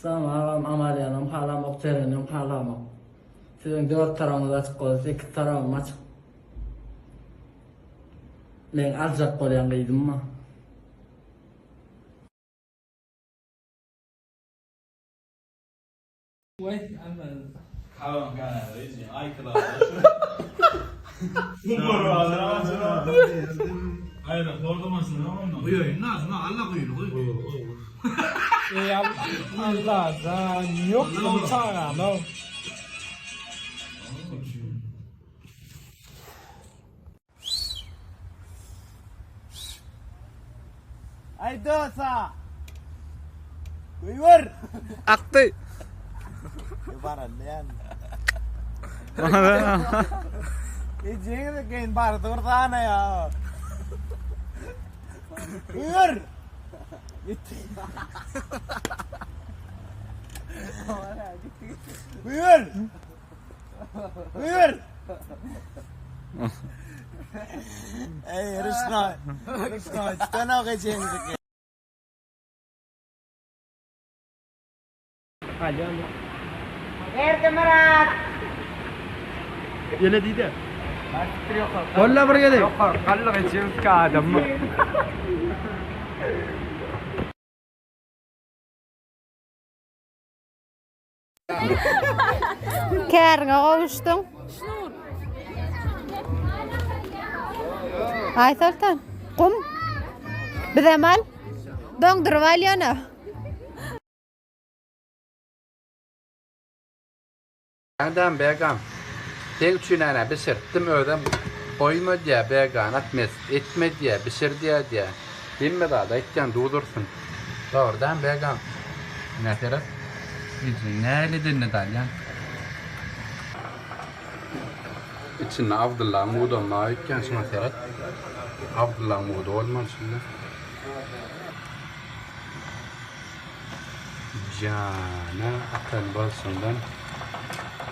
Sana ameliyatım, halam okterenim, halam ok. Sizin 4 tarafınız açık olsa 2 tarafım açık. Ben alacak olayan kıydım mı? حرام كان ريجي اي كلا Numara alır. Hayır, orada mısın? Uyuyun, nasıl? Allah uyuyun, uyuyun. Ya Allah da yok mu çağıran o? Ay dosa. Uyur. Aktı. Baran yan. Bana Ijeng kain bar tur sana ya. Uyur. Uyur. Uyur. Ey Rishna. Rishna, istana ke jeng ke. Yine dedi. Valla buraya değil. Kallı geçiyoruz ki adam mı? Kärngä kavuştum. Ay Sultan. Kum. Bidemal. Döndürüp alyana. Yandan began. Tek üçüne pişirttim ödem. Koyma diye began atmaz. Etme diye pişir diye. Bilme daha da etten durdursun. Doğrudan began. Ne taraf? Neyle ne dalyan? İçinde Abdullah Muğdu olma iken şuna seyret. Abdullah Muğdu olmaz şimdi. Cana atan balsından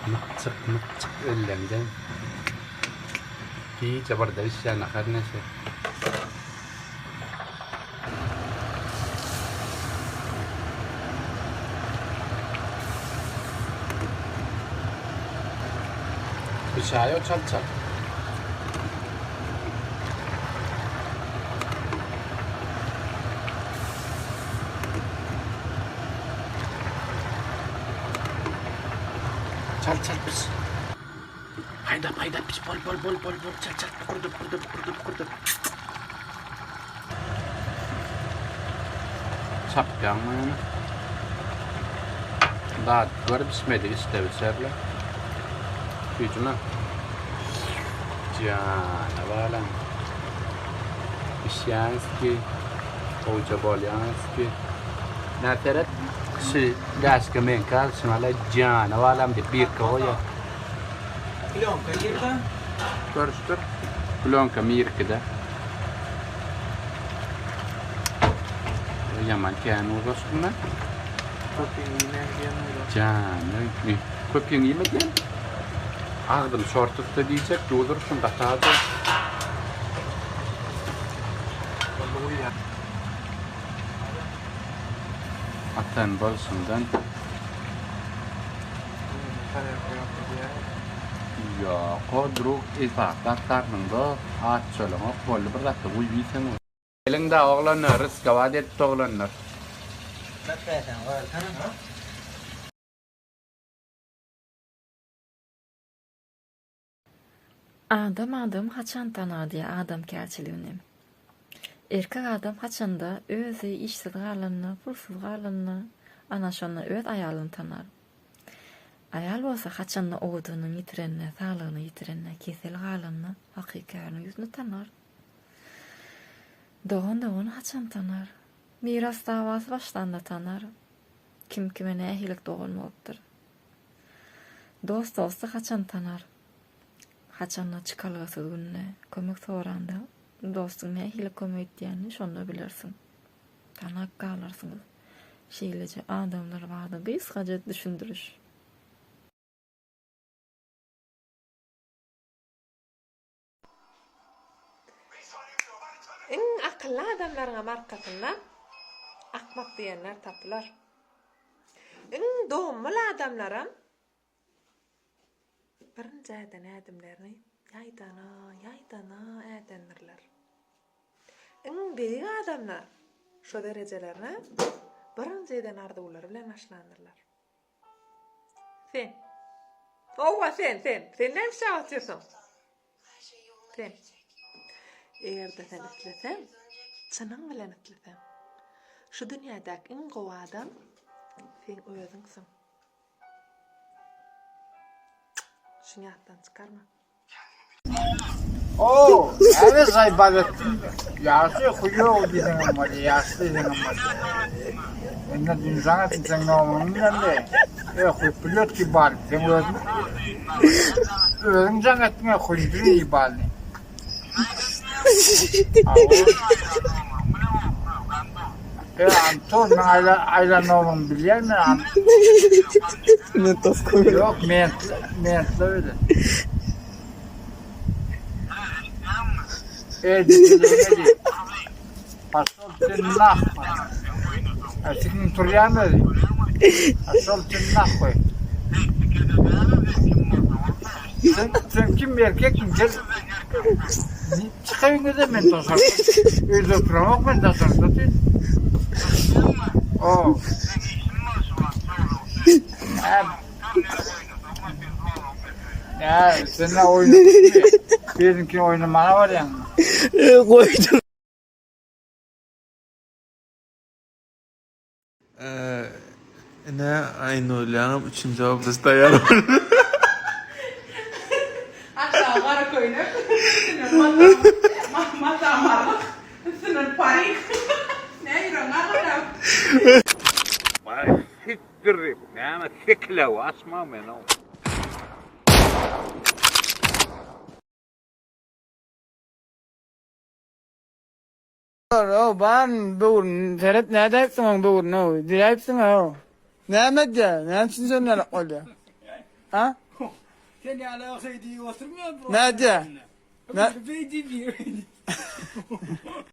mıçık ellemden hiç abarda işler nakar neyse. Bıçağı çal. Çal pis. Hayda pis bol çal kurdu. Çap yanmayana. Daha gör bismedi isteviserle. Gücüne. Canavarlar. İşyanski. Hoca bolyanski. Nateret. Si gas kemen kal semala canavarlar de bir koya. Klonka yirda. Görüştür. Blonka mirkede. Yaman kanu dostuna. Kopyine yanıyor. Canı. Köpüğün yemedin. Ağdım şortutta diyecek, doldurursun katadı. Atan balsından. Ya, kodruk izahtatlarının da ağaç söyleme, kollu bir ratı uyuysan. Elinde oğlanlar, rızka vadet oğlanlar. Bakaysan var sana. Adam haçan tanar diye adam kärçiligini. Erkek adam haçanda özü işsiz galyny, pulsuz galyny, ana şonu öz aýalyny tanar. Aýal bolsa haçanda owduny ýitirenine, saglygyny ýitirenine, kesel galyny, hakykatyny ýüzüni tanar. Doğan haçan tanar. Miras davasy başlanda tanar. Kim kime nähilek doğulmalydyr. Dost haçan tanar. Haçanla çıkalgasy günne kömek soranda dostun nähile kömek etdiýänini şonda bilirsin. Tanak galarsyňyz. Şeýlece adamlar barda biz gajet düşündürüş. En akıllı adamlarına markasından akmak diyenler tapılar. Doğummal adamlarım. Birinci eden adamlarını yaydana edenlerler. Büyük adamlar şu derecelerine birinci eden ardıqlar bilen aşlanırlar. Sen. Ova sen. Sen ne şey atıyorsun? Sen. Eğer de sen itlesem, çanın bilen itlesem. Şu dünyadaki en gowa adam sen özüňsün. Şunu yattan çıkarma. Oo, evet saybalettin. Yaşı kuyu dedin ama, yaşı dedin ama. Enne dünyana sen ne olmanın ne? Yok, pilot gibi var. Sen özün zanetine kuyduğun iyi bari. Anton ayla ne olmanı biliyor musun? Yok, mentli öyle. Dediğine Asol tırnak. Senin turyanı. Asol tırnak koy. Sen kim erkek mi? Gel. Çıkayım da ben tosar. Öyle oturmak ben tosar. Oh. Ya seninle oynadın mı? Benimki oynamana var ya. Koydum. Ne aynı öyle için cevap dayanır. Aşağı var koyuyor. Mata sınır parik. Ne yürüyorsun adam? Vay siktirim. Yani sikle asma beni. Ben bugün Ferhat ne dersin bugün ne? Dirayipsin ha. Ne medya? Ne için sen ne oluyor? Ha? Sen ya la khaydi oturmuyor. Ne diyor? Ne? Beydi bir.